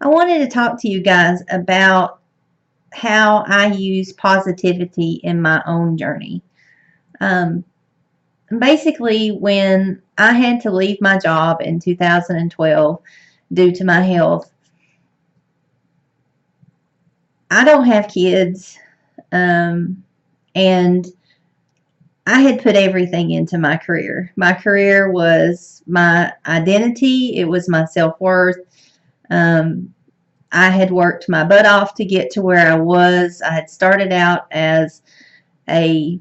I wanted to talk to you guys about how I use positivity in my own journey. Um, Basically, when I had to leave my job in 2012 due to my health, I don't have kids, and I had put everything into my career. My career was my identity, it was my self worth. Um, I had worked my butt off to get to where I was. I had started out as a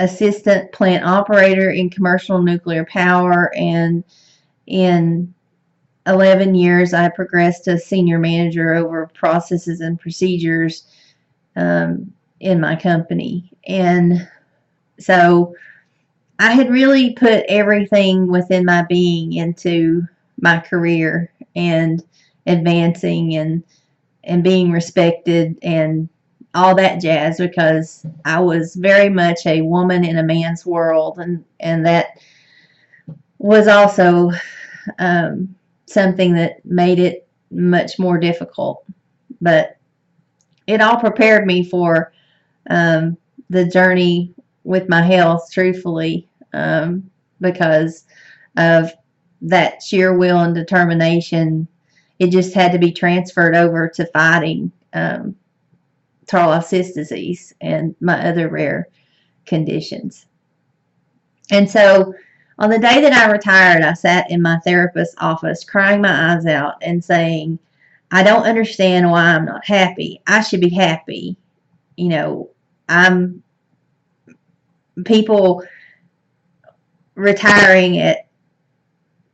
assistant plant operator in commercial nuclear power, and in 11 years I progressed to senior manager over processes and procedures in my company. And so I had really put everything within my being into my career and advancing and being respected and all that jazz, because I was very much a woman in a man's world, and that was also something that made it much more difficult. But it all prepared me for the journey with my health, truthfully, because of that sheer will and determination. It just had to be transferred over to fighting Tarlov cyst disease and my other rare conditions. And so on the day that I retired, I sat in my therapist's office crying my eyes out and saying, I don't understand why I'm not happy. I should be happy. You know, I'm people retiring at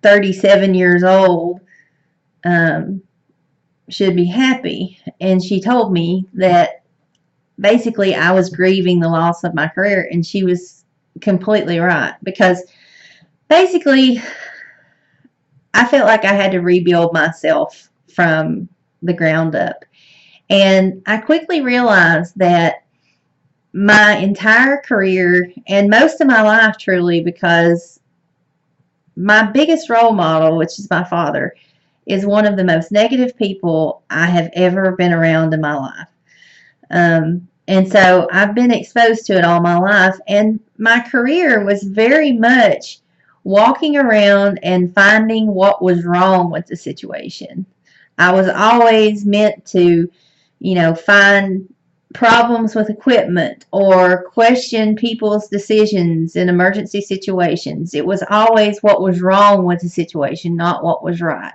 37 years old should be happy. And she told me that basically I was grieving the loss of my career, and she was completely right, because basically I felt like I had to rebuild myself from the ground up. And I quickly realized that my entire career and most of my life, truly, because my biggest role model, which is my father, is one of the most negative people I have ever been around in my life. And so I've been exposed to it all my life. And my career was very much walking around and finding what was wrong with the situation. I was always meant to, find problems with equipment or question people's decisions in emergency situations. It was always what was wrong with the situation, not what was right.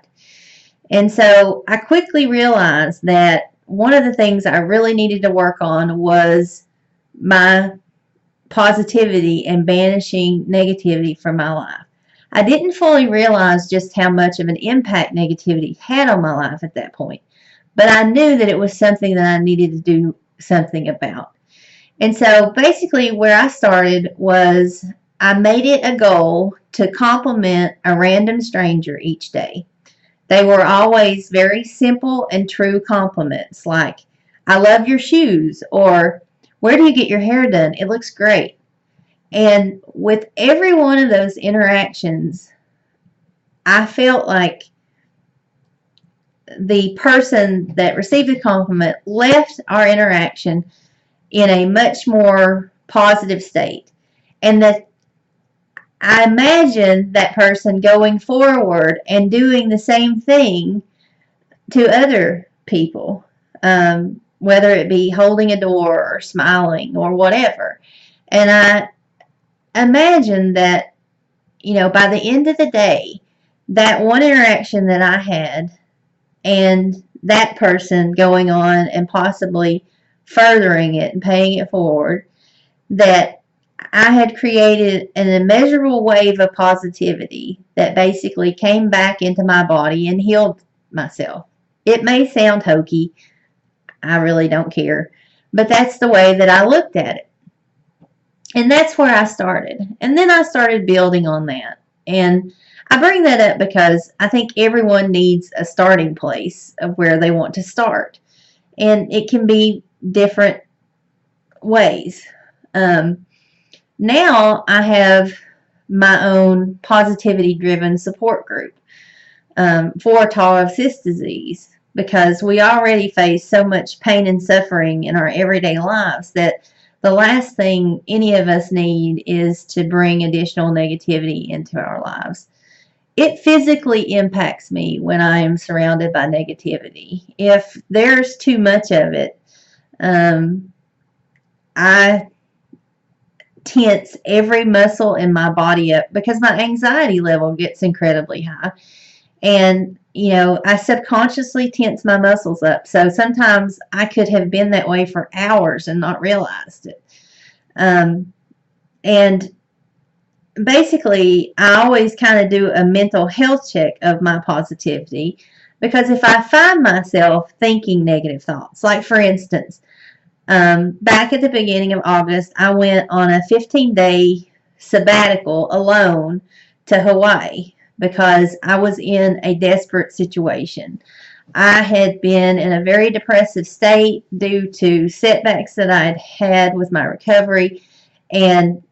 And so I quickly realized that one of the things I really needed to work on was my positivity and banishing negativity from my life. I didn't fully realize just how much of an impact negativity had on my life at that point, but I knew that it was something that I needed to do something about. And so basically where I started was I made it a goal to compliment a random stranger each day. They were always very simple and true compliments, like, I love your shoes, or where do you get your hair done? It looks great. And with every one of those interactions, I felt like the person that received the compliment left our interaction in a much more positive state. And that I imagine that person going forward and doing the same thing to other people, whether it be holding a door or smiling or whatever. And I imagine that, by the end of the day, that one interaction that I had and that person going on and possibly furthering it and paying it forward, that I had created an immeasurable wave of positivity that basically came back into my body and healed myself. It may sound hokey. I really don't care. But that's the way that I looked at it. And that's where I started. And then I started building on that. And I bring that up because I think everyone needs a starting place of where they want to start. And it can be different ways. Now I have my own positivity-driven support group for Tarlov cyst disease, because we already face so much pain and suffering in our everyday lives that the last thing any of us need is to bring additional negativity into our lives. It physically impacts me when I am surrounded by negativity. If there's too much of it, I tense every muscle in my body up because my anxiety level gets incredibly high. And, I subconsciously tense my muscles up. So sometimes I could have been that way for hours and not realized it. And basically, I always kind of do a mental health check of my positivity, because if I find myself thinking negative thoughts, like for instance, back at the beginning of August, I went on a 15-day sabbatical alone to Hawaii because I was in a desperate situation. I had been in a very depressive state due to setbacks that I had had with my recovery, and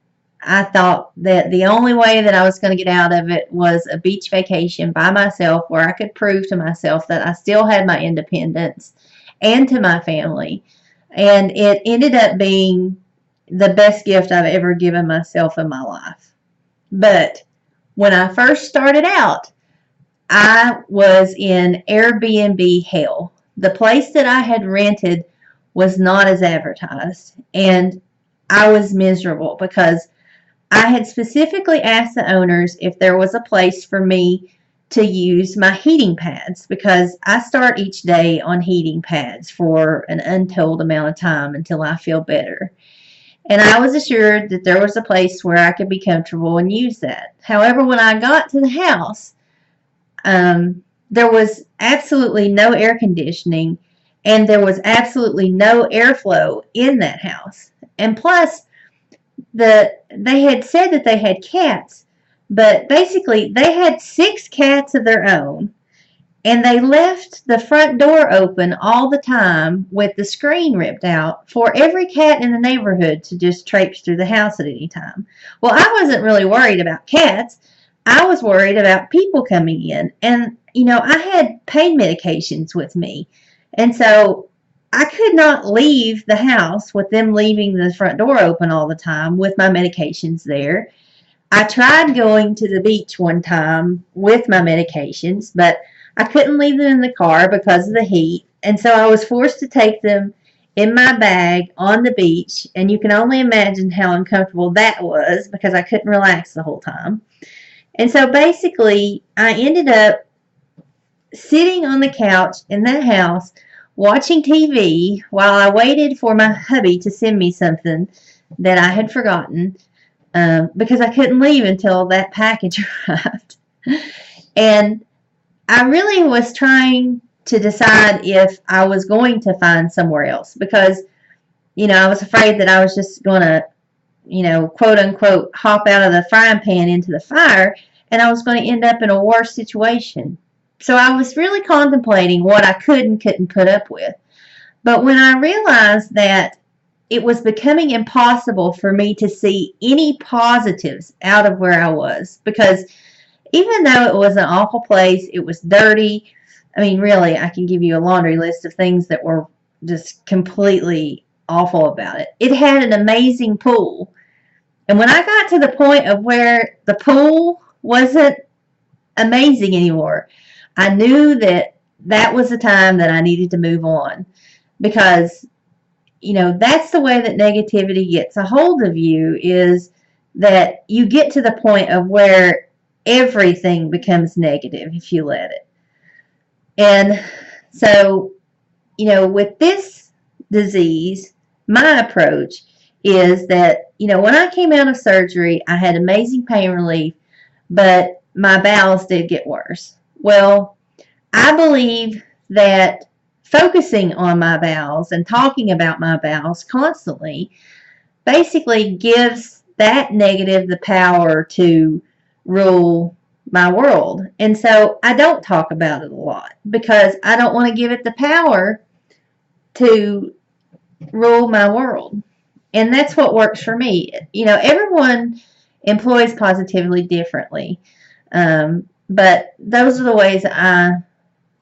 I thought that the only way that I was going to get out of it was a beach vacation by myself where I could prove to myself that I still had my independence, and to my family. And it ended up being the best gift I've ever given myself in my life. But when I first started out, I was in Airbnb hell. The place that I had rented was not as advertised, and I was miserable because I had specifically asked the owners if there was a place for me to use my heating pads, because I start each day on heating pads for an untold amount of time until I feel better. And I was assured that there was a place where I could be comfortable and use that. However, when I got to the house, there was absolutely no air conditioning, and there was absolutely no airflow in that house. And plus, they had said that they had cats, but basically they had 6 cats of their own, and they left the front door open all the time with the screen ripped out for every cat in the neighborhood to just traipse through the house at any time. Well, I wasn't really worried about cats. I was worried about people coming in. And, I had pain medications with me. And so I could not leave the house with them leaving the front door open all the time with my medications there. I tried going to the beach one time with my medications, but I couldn't leave them in the car because of the heat, and so I was forced to take them in my bag on the beach, and you can only imagine how uncomfortable that was because I couldn't relax the whole time. And so basically, I ended up sitting on the couch in that house watching TV while I waited for my hubby to send me something that I had forgotten, because I couldn't leave until that package arrived. And I really was trying to decide if I was going to find somewhere else, because, I was afraid that I was just going to, quote unquote, hop out of the frying pan into the fire, and I was going to end up in a worse situation. So I was really contemplating what I could and couldn't put up with. But when I realized that it was becoming impossible for me to see any positives out of where I was, because even though it was an awful place, it was dirty. I mean, really, I can give you a laundry list of things that were just completely awful about it. It had an amazing pool. And when I got to the point of where the pool wasn't amazing anymore, I knew that that was the time that I needed to move on, because, that's the way that negativity gets a hold of you, is that you get to the point of where everything becomes negative if you let it. And so, with this disease, my approach is that, when I came out of surgery, I had amazing pain relief, but my bowels did get worse. Well, I believe that focusing on my bowels and talking about my bowels constantly basically gives that negative the power to rule my world. And so I don't talk about it a lot because I don't want to give it the power to rule my world. And that's what works for me. Everyone employs positively differently. But those are the ways I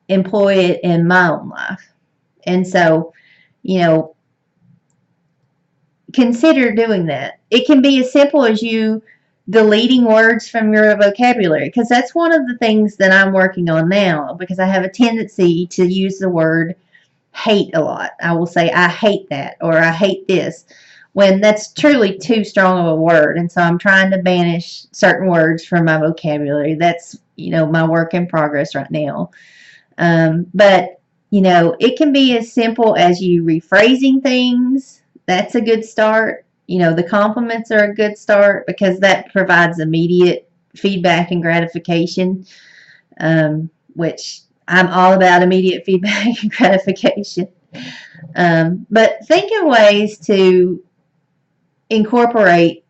employ it in my own life. And so, you know, consider doing that. It can be as simple as you deleting words from your vocabulary, because that's one of the things that I'm working on now, because I have a tendency to use the word hate a lot. I will say, I hate that, or I hate this, when that's truly too strong of a word. And so I'm trying to banish certain words from my vocabulary. That's, my work in progress right now. But, it can be as simple as you rephrasing things. That's a good start. The compliments are a good start, because that provides immediate feedback and gratification, which I'm all about immediate feedback and gratification. But think of ways to incorporate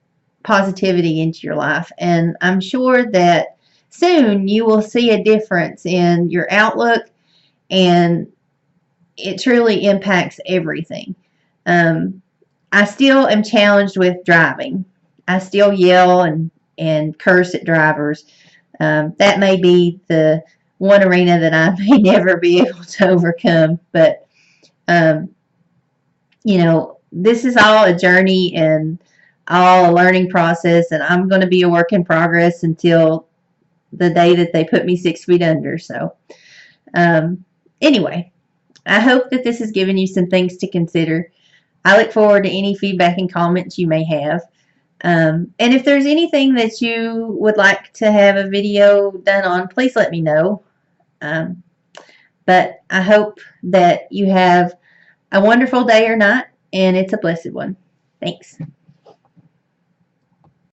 positivity into your life, and I'm sure that soon you will see a difference in your outlook, and it truly impacts everything. I still am challenged with driving. I still yell and curse at drivers. That may be the one arena that I may never be able to overcome. But, um, this is all a journey and all a learning process, and I'm going to be a work in progress until the day that they put me 6 feet under. So, anyway, I hope that this has given you some things to consider. I look forward to any feedback and comments you may have. And if there's anything that you would like to have a video done on, please let me know. But I hope that you have a wonderful day or night, and it's a blessed one. Thanks.